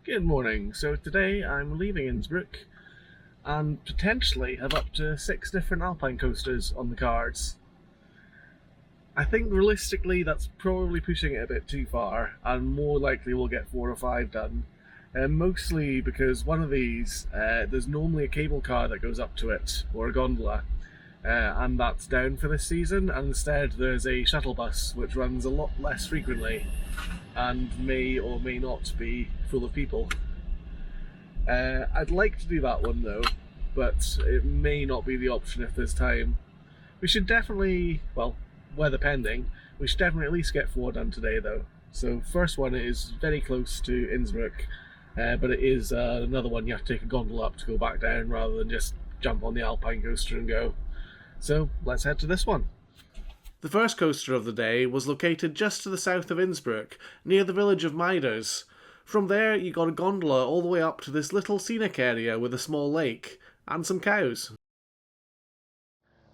Good morning. So today I'm leaving Innsbruck and potentially have up to 6 different Alpine coasters on the cards. I think realistically that's probably pushing it a bit too far, and more likely we'll get 4 or 5 done. Mostly because one of these, there's normally a cable car that goes up to it, or a gondola, and that's down for this season, and instead there's a shuttle bus which runs a lot less frequently and may or may not be full of people. I'd like to do that one though, but it may not be the option if there's time. We should definitely, well, weather pending, we should definitely at least get 4 done today though. So first one is very close to Innsbruck, but it is another one you have to take a gondola up to go back down rather than just jump on the Alpine coaster and go. So let's head to this one. The first coaster of the day was located just to the south of Innsbruck, near the village of Meiders. From there you got a gondola all the way up to this little scenic area with a small lake, and some cows.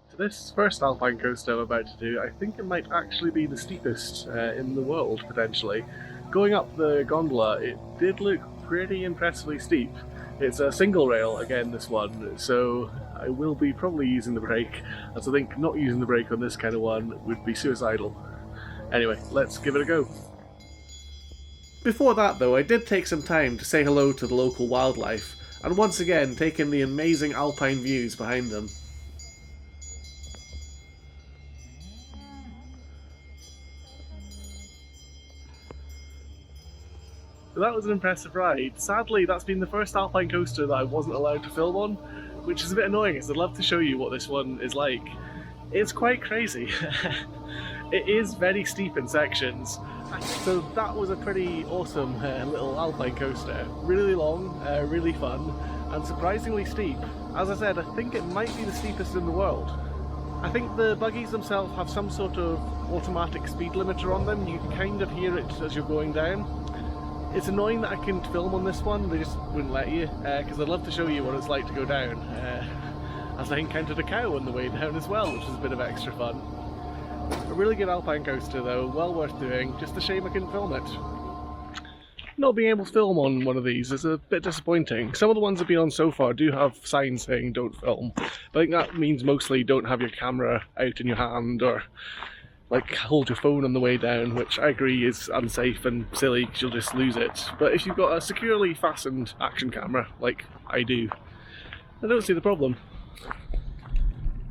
So this first Alpine coaster I'm about to do, I think it might actually be the steepest in the world, potentially. Going up the gondola, it did look pretty impressively steep. It's a single rail, again this one, so I will be probably using the brake, as I think not using the brake on this kind of one would be suicidal. Anyway, let's give it a go. Before that though, I did take some time to say hello to the local wildlife, and once again take in the amazing alpine views behind them. So that was an impressive ride. Sadly, that's been the first Alpine coaster that I wasn't allowed to film on, which is a bit annoying as I'd love to show you what this one is like. It's quite crazy. It is very steep in sections. So that was a pretty awesome little Alpine coaster. Really long, really fun, and surprisingly steep. As I said, I think it might be the steepest in the world. I think the buggies themselves have some sort of automatic speed limiter on them. You kind of hear it as you're going down. It's annoying that I couldn't film on this one, they just wouldn't let you, because I'd love to show you what it's like to go down, as I encountered a cow on the way down as well, which was a bit of extra fun. A really good Alpine coaster though, well worth doing, just a shame I couldn't film it. Not being able to film on one of these is a bit disappointing. Some of the ones I've been on so far do have signs saying don't film, but I think that means mostly don't have your camera out in your hand, or like hold your phone on the way down, which I agree is unsafe and silly because you'll just lose it. But if you've got a securely fastened action camera, like I do, I don't see the problem.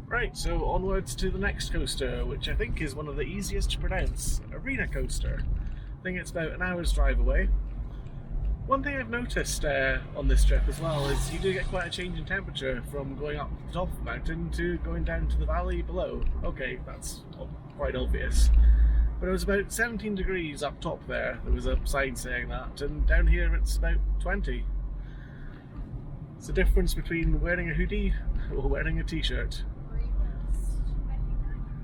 Right, so onwards to the next coaster, which I think is one of the easiest to pronounce, Arena Coaster. I think it's about an hour's drive away. One thing I've noticed on this trip as well is you do get quite a change in temperature from going up the top of the mountain to going down to the valley below. Okay, that's quite obvious. But it was about 17 degrees up top there was a sign saying that, and down here it's about 20. It's the difference between wearing a hoodie or wearing a t-shirt.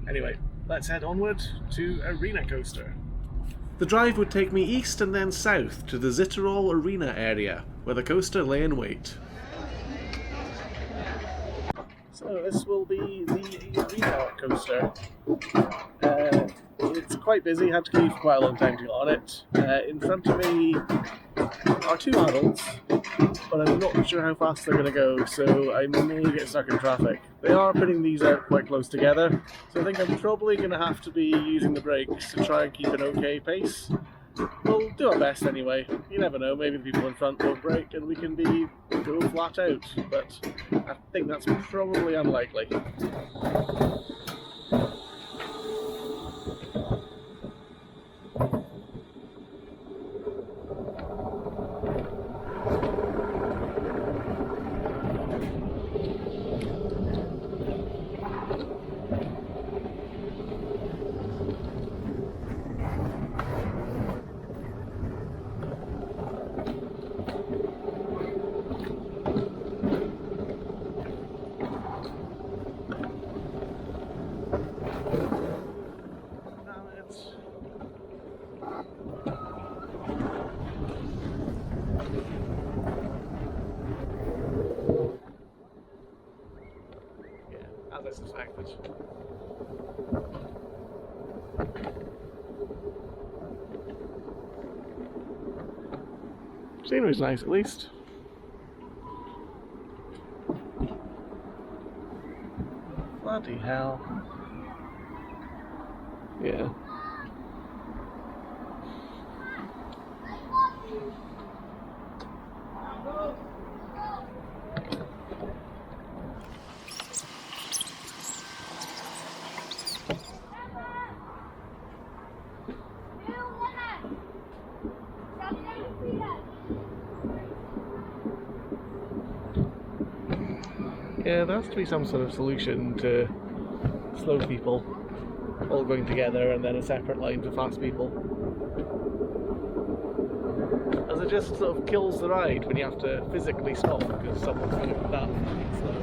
Anyway, let's head onward to Arena Coaster. The drive would take me east and then south to the Zitterol Arena area, where the coaster lay in wait. So this will be the Arena Coaster. It's quite busy, had to queue for quite a long time to get on it. In front of me are 2 adults, but I'm not sure how fast they're going to go, so I may get stuck in traffic. They are putting these out quite close together, so I think I'm probably going to have to be using the brakes to try and keep an okay pace. We'll do our best anyway. You never know, maybe the people in front won't brake and we can go flat out, but I think that's probably unlikely. As I suspected. Scenery's nice at least. Bloody hell. Yeah. Yeah, there has to be some sort of solution to slow people all going together and then a separate line for fast people. As it just sort of kills the ride when you have to physically stop because someone's going that slow.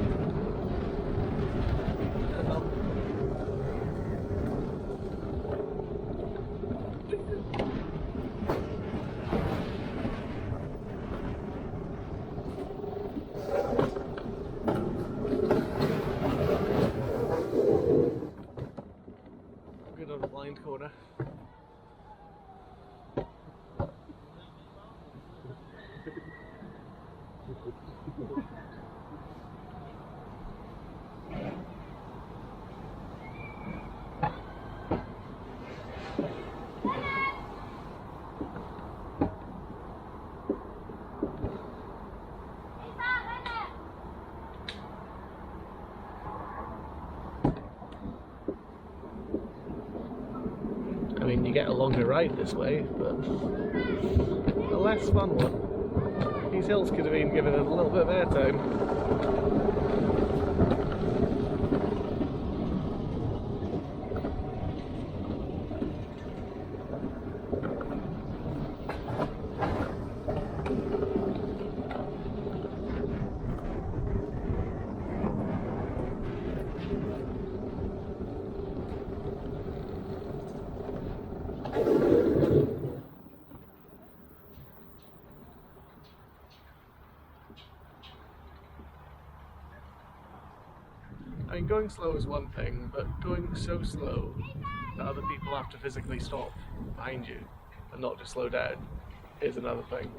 Good on a blind corner. I mean, you get a longer ride this way, but a less fun one. These hills could have been given a little bit of airtime. I mean, going slow is one thing, but going so slow that other people have to physically stop behind you and not just slow down is another thing.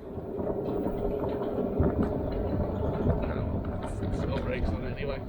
Still brakes on anyway.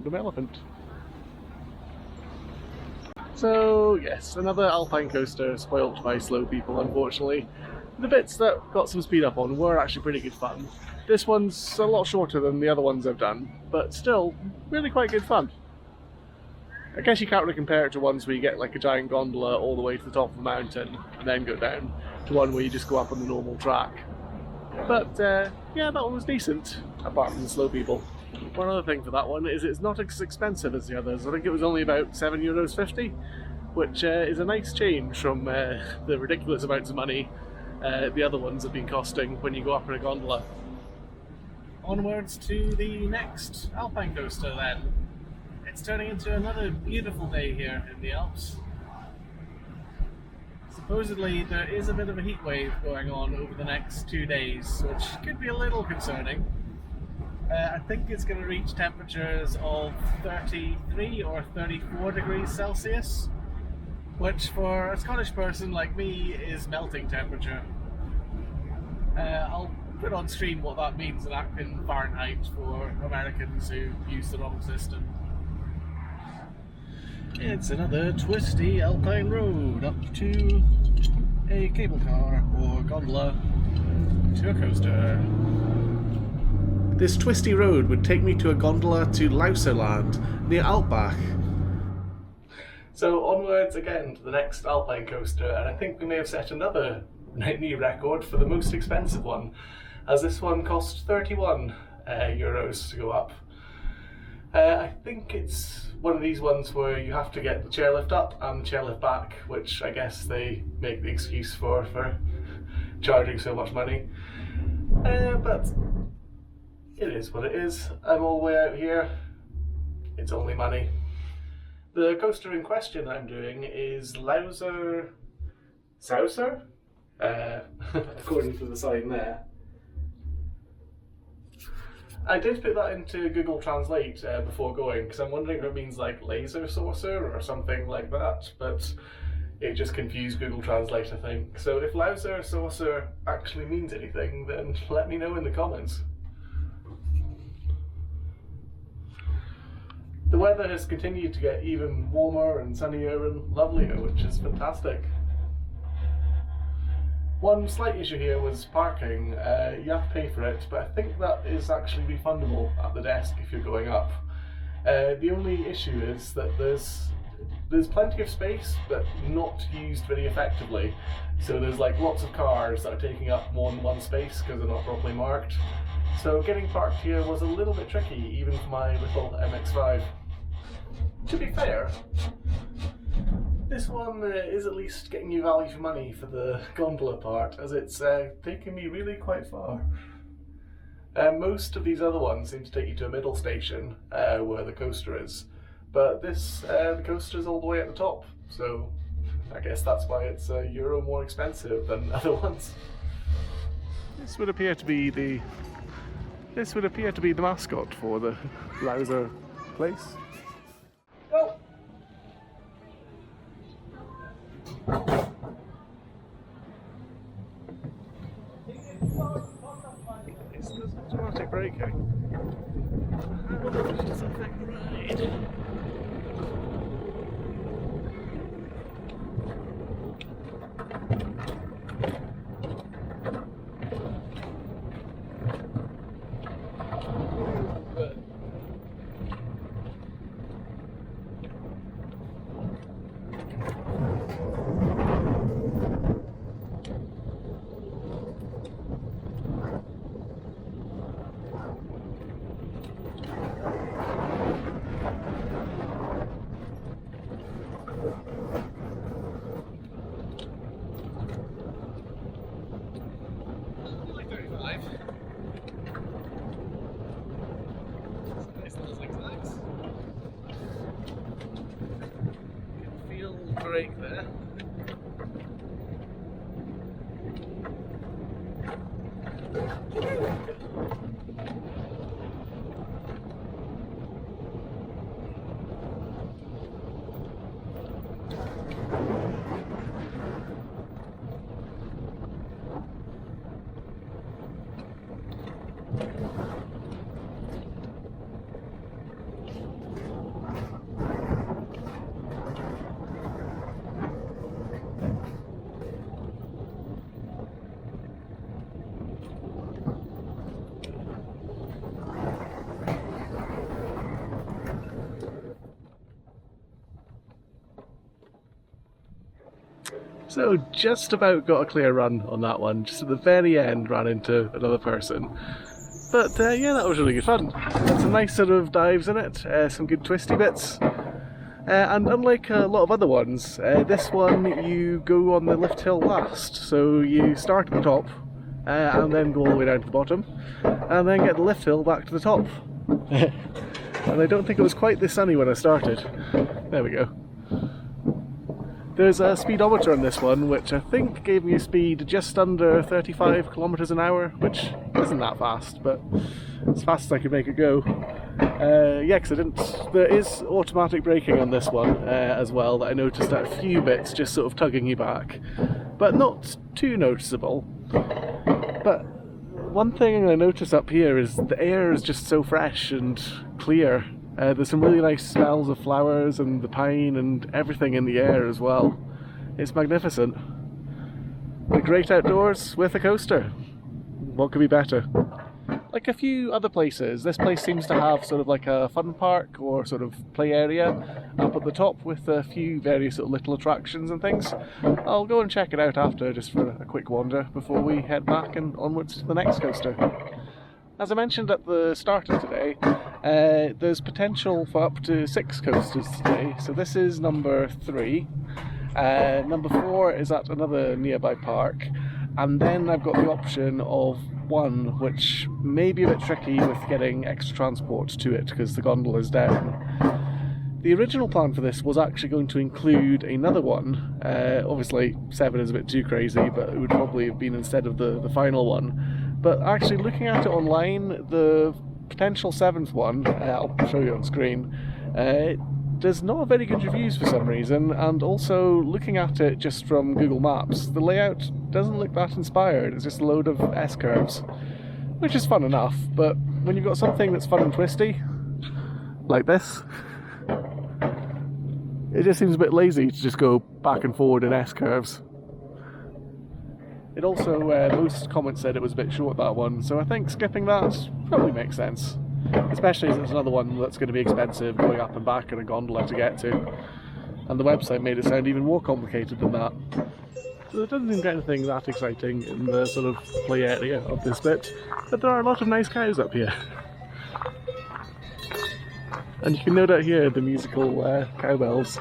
Random elephant. So yes, another Alpine coaster spoilt by slow people, unfortunately. The bits that got some speed up on were actually pretty good fun. This one's a lot shorter than the other ones I've done, but still really quite good fun. I guess you can't really compare it to ones where you get like a giant gondola all the way to the top of the mountain and then go down, to one where you just go up on the normal track. But yeah, that one was decent, apart from the slow people. One other thing for that one is it's not as expensive as the others. I think it was only about €7.50, which is a nice change from the ridiculous amounts of money the other ones have been costing when you go up in a gondola. Onwards to the next Alpine coaster then. It's turning into another beautiful day here in the Alps. Supposedly there is a bit of a heat wave going on over the next 2 days, which could be a little concerning. I think it's going to reach temperatures of 33 or 34 degrees Celsius, which for a Scottish person like me is melting temperature. I'll put on stream what that means in Fahrenheit for Americans who use the wrong system. It's another twisty Alpine road up to a cable car or gondola to a coaster. This twisty road would take me to a gondola to Lauser land near Alpbach. So onwards again to the next Alpine coaster, and I think we may have set another new record for the most expensive one, as this one cost 31 euros to go up. I think it's one of these ones where you have to get the chairlift up and the chairlift back, which I guess they make the excuse for charging so much money. But but it is what it is. I'm all the way out here. It's only money. The coaster in question I'm doing is Lauser Sauser, according to the sign there. I did put that into Google Translate before going, because I'm wondering if it means like laser saucer or something like that, but it just confused Google Translate, I think. So if Lauser Sauser actually means anything, then let me know in the comments. The weather has continued to get even warmer and sunnier and lovelier, which is fantastic. One slight issue here was parking. You have to pay for it, but I think that is actually refundable at the desk if you're going up. The only issue is that there's plenty of space, but not used very effectively. So there's like lots of cars that are taking up more than one space because they're not properly marked. So getting parked here was a little bit tricky, even for my little MX-5. To be fair, this one is at least getting you value for money for the gondola part, as it's taking me really quite far. Most of these other ones seem to take you to a middle station where the coaster is, but this, the coaster's all the way at the top, so I guess that's why it's €1 more expensive than other ones. This would appear to be the mascot for the Lauser place. Go! It's the automatic braking. How much does it affect the ride? Brake there. So just about got a clear run on that one, just at the very end ran into another person. But yeah, that was really good fun. Had some nice sort of dives in it, some good twisty bits. And unlike a lot of other ones, this one you go on the lift hill last. So you start at the top and then go all the way down to the bottom and then get the lift hill back to the top. And I don't think it was quite this sunny when I started. There we go. There's a speedometer on this one, which I think gave me a speed just under 35 kilometers an hour, which isn't that fast, but as fast as I could make it go. Yeah, because I didn't. There is automatic braking on this one as well, that I noticed at a few bits just sort of tugging you back, but not too noticeable. But one thing I noticed up here is the air is just so fresh and clear. There's some really nice smells of flowers and the pine and everything in the air as well. It's magnificent. The great outdoors with a coaster. What could be better? Like a few other places, this place seems to have sort of like a fun park or sort of play area up at the top with a few various sort of little attractions and things. I'll go and check it out after, just for a quick wander before we head back and onwards to the next coaster. As I mentioned at the start of today, there's potential for up to 6 coasters today, so this is number 3. Number 4 is at another nearby park, And then I've got the option of one, which may be a bit tricky with getting extra transport to it because the gondola is down. The original plan for this was actually going to include another one. Obviously 7 is a bit too crazy, but it would probably have been instead of the final one. But actually looking at it online, the potential 7th one, I'll show you on screen, does not have very good reviews for some reason, and also looking at it just from Google Maps, the layout doesn't look that inspired. It's just a load of S-curves, which is fun enough, but when you've got something that's fun and twisty, like this, it just seems a bit lazy to just go back and forward in S-curves. It also, most comments said it was a bit short, that one, so I think skipping that probably makes sense. Especially as it's another one that's going to be expensive going up and back in a gondola to get to. And the website made it sound even more complicated than that. So there doesn't seem to be anything that exciting in the sort of play area of this bit, but there are a lot of nice cows up here. And you can no doubt hear the musical cowbells.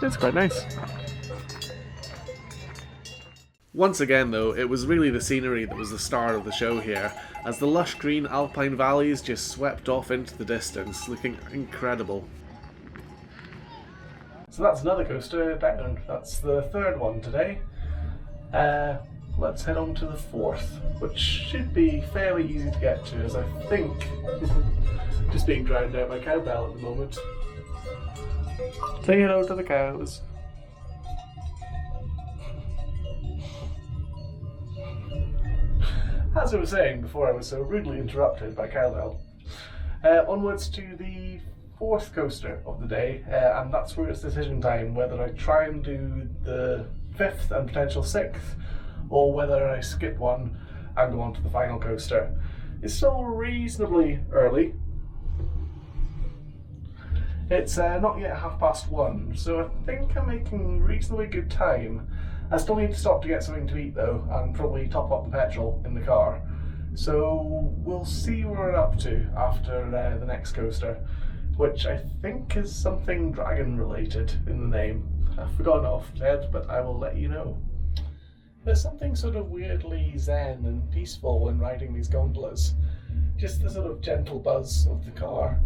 It's quite nice. Once again though, it was really the scenery that was the star of the show here, as the lush green Alpine valleys just swept off into the distance, looking incredible. So that's another coaster down. That's the 3rd one today. Let's head on to the 4th, which should be fairly easy to get to, as I think just being drowned out by cowbell at the moment. Say hello to the cows. As I was saying before I was so rudely interrupted by cowbell, onwards to the 4th coaster of the day, and that's where it's decision time whether I try and do the 5th and potential 6th, or whether I skip one and go on to the final coaster. It's still reasonably early. It's not yet 1:30, so I think I'm making reasonably good time. I still need to stop to get something to eat though, and probably top up the petrol in the car. So we'll see where we're up to after the next coaster, which I think is something dragon related in the name. I've forgotten it off the head, but I will let you know. There's something sort of weirdly zen and peaceful when riding these gondolas. Just the sort of gentle buzz of the car.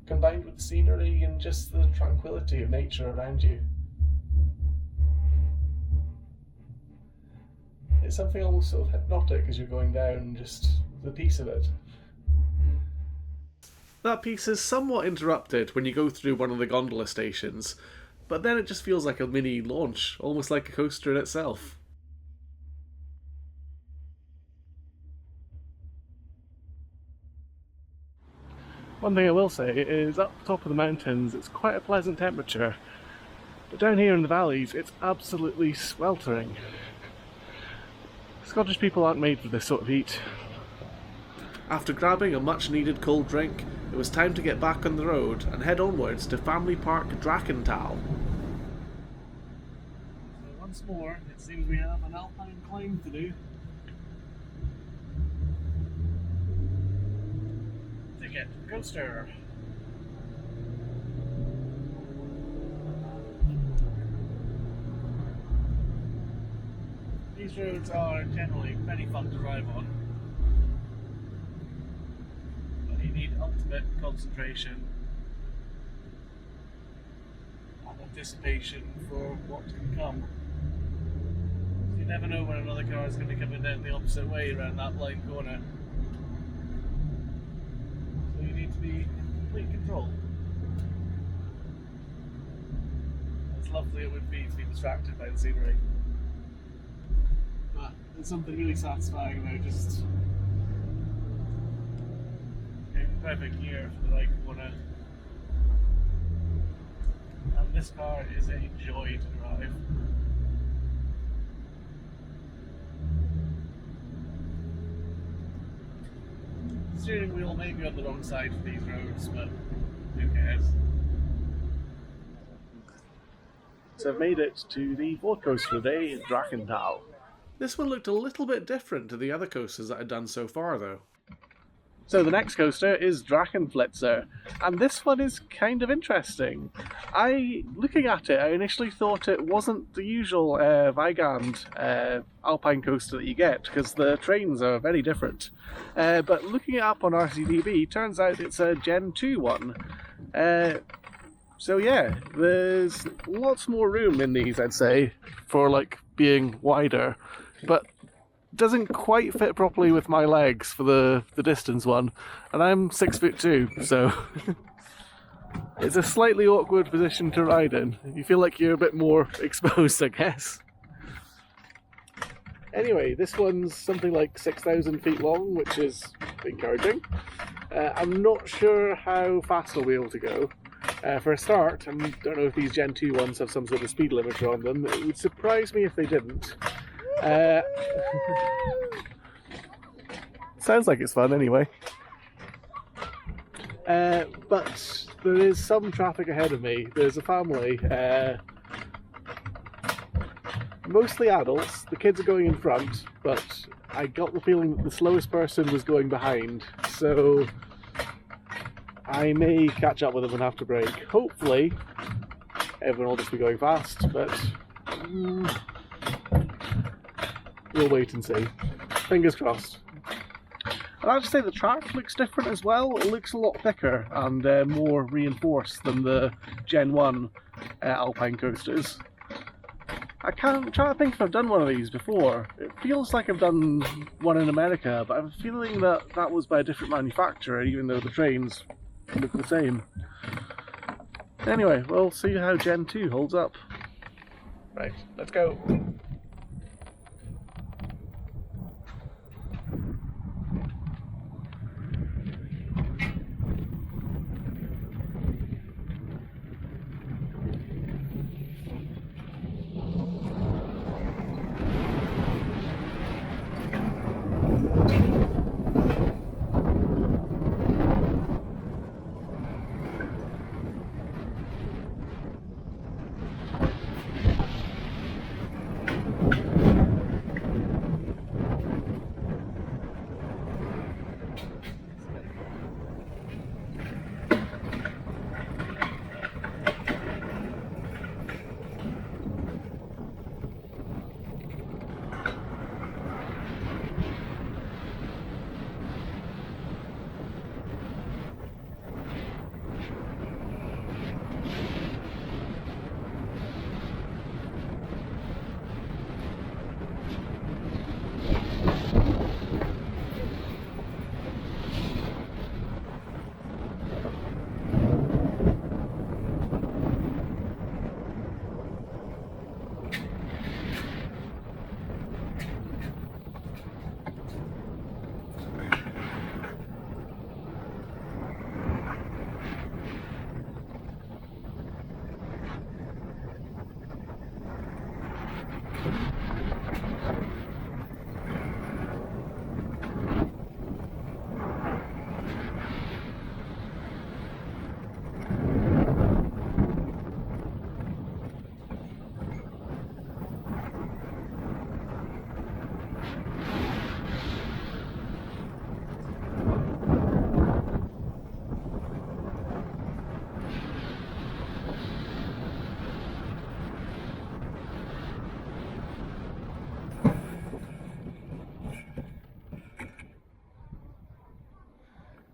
Combined with the scenery and just the tranquility of nature around you. It's something almost sort of hypnotic as you're going down, just the peace of it. That piece is somewhat interrupted when you go through one of the gondola stations, but then it just feels like a mini launch, almost like a coaster in itself. One thing I will say is up top of the mountains it's quite a pleasant temperature, but down here in the valleys it's absolutely sweltering. Scottish people aren't made for this sort of heat. After grabbing a much needed cold drink, it was time to get back on the road and head onwards to Family Park Drachen. So once more, it seems we have an Alpine climb to do. To get to the coaster. These roads are generally very fun to drive on, but you need ultimate concentration and anticipation for what can come. You never know when another car is going to be coming down the opposite way around that blind corner. So you need to be in complete control. As lovely it would be to be distracted by the scenery. But there's something really satisfying about just getting the perfect gear for the right corner. And this car is a joy to drive. The steering wheel may be on the wrong side for these roads, but who cares? So I've made it to the 4th coaster of the day, Drachen. This one looked a little bit different to the other coasters that I'd done so far though. So the next coaster is Drachen Flitzer, and this one is kind of interesting. Looking at it, I initially thought it wasn't the usual Weigand Alpine coaster that you get, because the trains are very different. But looking it up on RCDB, turns out it's a Gen 2 one. So yeah, there's lots more room in these, I'd say, for like being wider, but doesn't quite fit properly with my legs for the distance one, and I'm 6'2", so it's a slightly awkward position to ride in. You feel like you're a bit more exposed, I guess. Anyway, this one's something like 6,000 feet long, which is encouraging. I'm not sure how fast I'll be able to go. For a start, I don't know if these Gen 2 ones have some sort of speed limiter on them. It would surprise me if they didn't. Sounds like it's fun anyway. But there is some traffic ahead of me. There's a family, mostly adults. The kids are going in front, but I got the feeling that the slowest person was going behind, so I may catch up with them and have to brake. Hopefully everyone will just be going fast, but we'll wait and see. Fingers crossed. I'd have to say the track looks different as well. It looks a lot thicker and more reinforced than the Gen 1 Alpine coasters. I'm trying to think if I've done one of these before. It feels like I've done one in America, but I have a feeling that that was by a different manufacturer, even though the trains look the same. Anyway, we'll see how Gen 2 holds up. Right, let's go.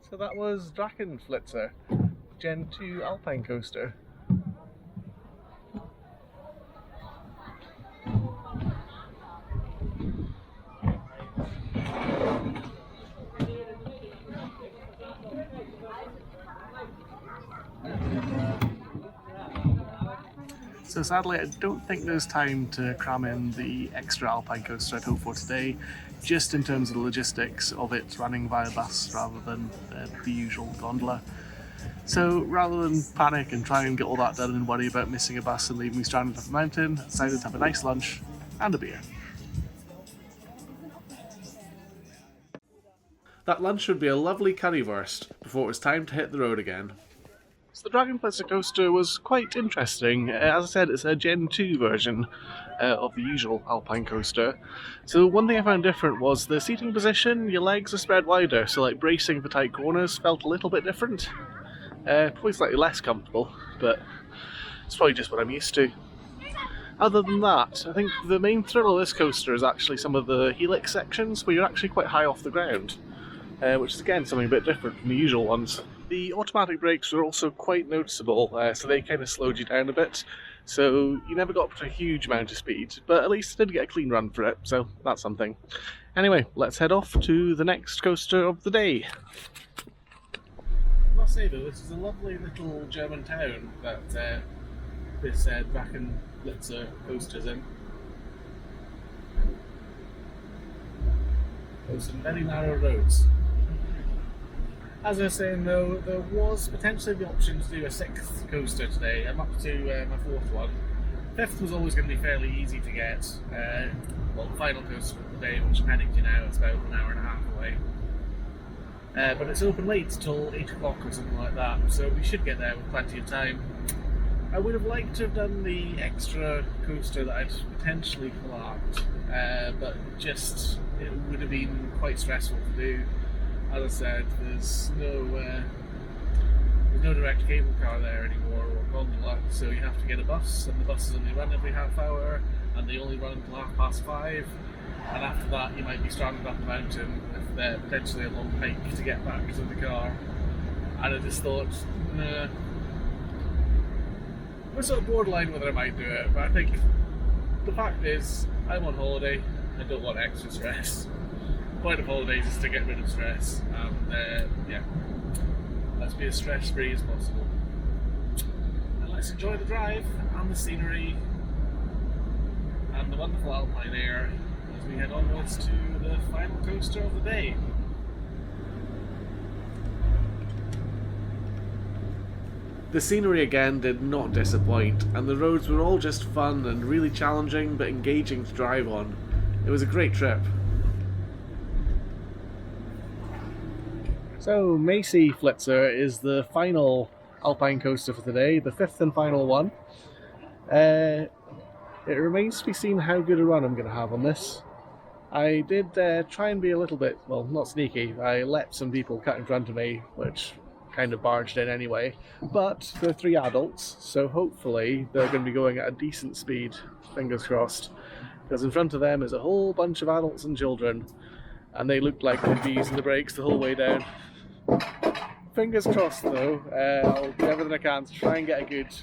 So that was Drachen Flitzer, Gen 2 Alpine coaster. So sadly, I don't think there's time to cram in the extra Alpine coaster I'd hoped for today, just in terms of the logistics of it running via bus rather than the usual gondola. So rather than panic and try and get all that done and worry about missing a bus and leaving me stranded up the mountain, I decided to have a nice lunch and a beer. That lunch would be a lovely currywurst before it was time to hit the road again. So the Drachen Flitzer coaster was quite interesting. As I said, it's a Gen 2 version of the usual Alpine coaster. So one thing I found different was the seating position. Your legs are spread wider, so like bracing for tight corners felt a little bit different. Probably slightly less comfortable, but it's probably just what I'm used to. Other than that, I think the main thrill of this coaster is actually some of the helix sections where you're actually quite high off the ground, which is again something a bit different from the usual ones. The automatic brakes were also quite noticeable, so they kind of slowed you down a bit, so you never got up to a huge amount of speed, but at least I did get a clean run for it, so that's something. Anyway, let's head off to the next coaster of the day. I must say though, this is a lovely little German town that this Drachen Flitzer coaster's in. There's some very narrow roads. As I was saying though, there was potentially the option to do a 6th coaster today. I'm up to my 4th one. 5th was always going to be fairly easy to get. Well, the final coaster of the day, which I'm heading to now, is about an hour and a half away. But it's open late till 8 o'clock or something like that, so we should get there with plenty of time. I would have liked to have done the extra coaster that I'd potentially collapsed, but just it would have been quite stressful to do. As I said, there's no direct cable car there anymore or gondola, so you have to get a bus, and the buses only run every half hour, and they only run until 5:30. And after that, you might be stranded up a mountain with potentially a long hike to get back to the car. And I just thought, nah. We're sort of borderline whether I might do it, but I think the fact is, I'm on holiday. I don't want extra stress. The point of holidays is to get rid of stress, and yeah, let's be as stress-free as possible. And let's enjoy the drive and the scenery and the wonderful Alpine air as we head onwards to the final coaster of the day. The scenery again did not disappoint, and the roads were all just fun and really challenging but engaging to drive on. It was a great trip. So Masie Flitzer is the final Alpine coaster for today, the 5th and final one. It remains to be seen how good a run I'm going to have on this. I did try and be a little bit, well, not sneaky. I let some people cut in front of me, which kind of barged in anyway, but they're 3 adults, so hopefully they're going to be going at a decent speed, fingers crossed, because in front of them is a whole bunch of adults and children, and they looked like they'd be using the brakes the whole way down. Fingers crossed though, I'll do everything I can to try and get a good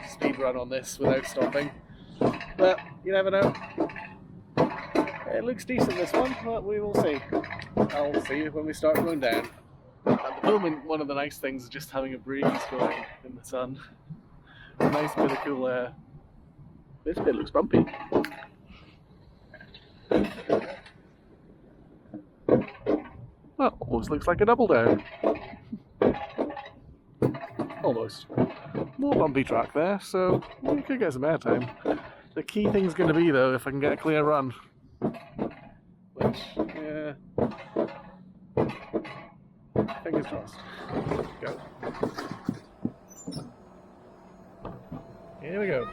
speed run on this without stopping, but you never know. It looks decent this one, but we will see. I'll see when we start going down. At the moment, one of the nice things is just having a breeze going in the sun. A nice bit of cool air. This bit looks bumpy. Well, almost looks like a double down. Almost. More bumpy track there, so we could get some airtime. The key thing's going to be, though, if I can get a clear run. Which, yeah. Fingers crossed. Go. Here we go.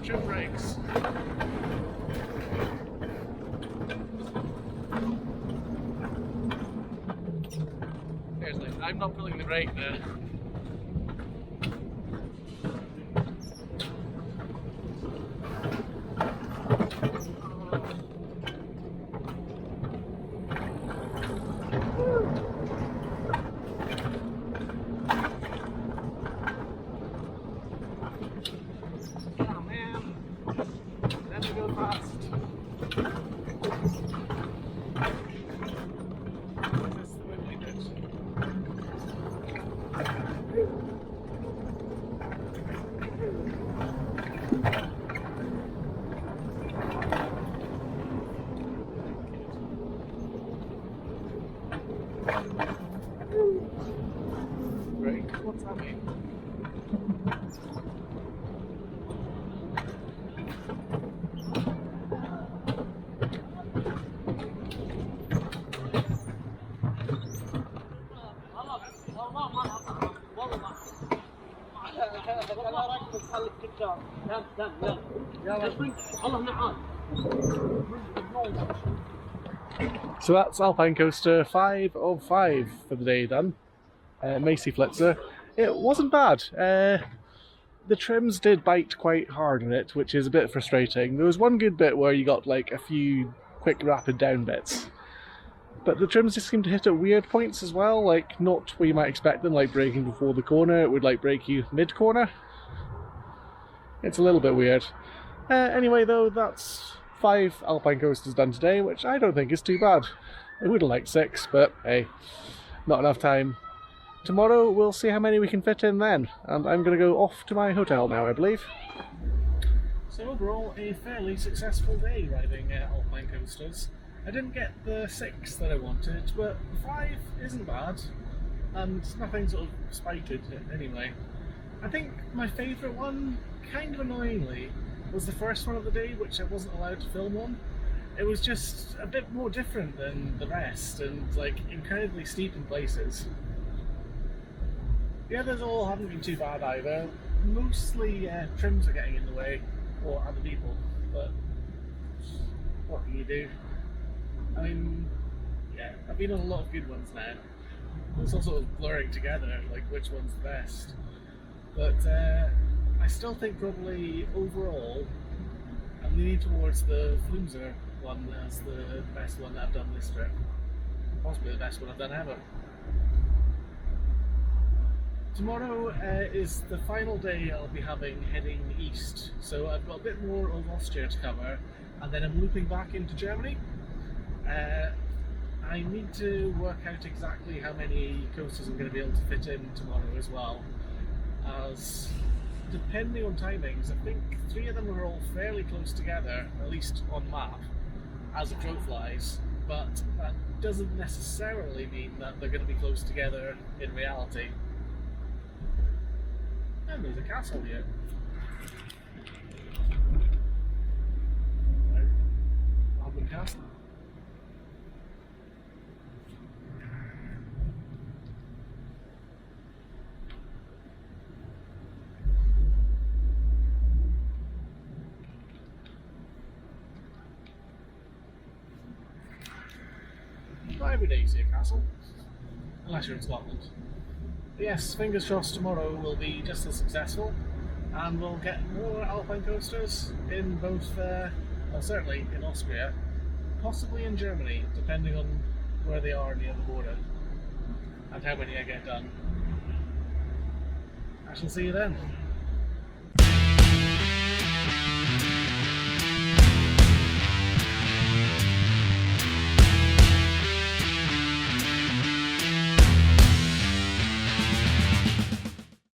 Jump brakes. Seriously, I'm not pulling the brake there. Great, what's that mean? So that's Alpine Coaster 5 of 5 for the day done. Masie Flitzer. It wasn't bad. The trims did bite quite hard on it, which is a bit frustrating. There was one good bit where you got like a few quick rapid down bits. But the trims just seem to hit at weird points as well, like not where you might expect them, like braking before the corner. It would like brake you mid-corner. It's a little bit weird. Anyway though, that's 5 Alpine coasters done today, which I don't think is too bad. I would have liked 6, but hey, not enough time. Tomorrow we'll see how many we can fit in then, and I'm going to go off to my hotel now, I believe. So overall, a fairly successful day riding Alpine coasters. I didn't get the 6 that I wanted, but 5 isn't bad, and nothing sort of spited anyway. I think my favourite one, kind of annoyingly, was the first one of the day, which I wasn't allowed to film on. It was just a bit more different than the rest, and like incredibly steep in places. The others all haven't been too bad either. Mostly trims are getting in the way, or other people, but what can you do? I mean, yeah, I've been on a lot of good ones now. It's all sort of blurring together, like which one's the best. But I still think probably overall I'm leaning towards the Flitzer one as the best one that I've done this trip. Possibly the best one I've done ever. Tomorrow is the final day I'll be having heading east, so I've got a bit more of Austria to cover, and then I'm looping back into Germany. I need to work out exactly how many coasters I'm going to be able to fit in tomorrow as well, as depending on timings, I think 3 of them are all fairly close together, at least on map, as a crow flies, but that doesn't necessarily mean that they're going to be close together in reality. And there's a castle here. Alpine Castle. Not every day you see a castle, unless you're in Scotland. But yes, fingers crossed tomorrow will be just as successful, and we'll get more Alpine coasters in both, well, certainly in Austria, possibly in Germany, depending on where they are near the border, and how many I get done. I shall see you then.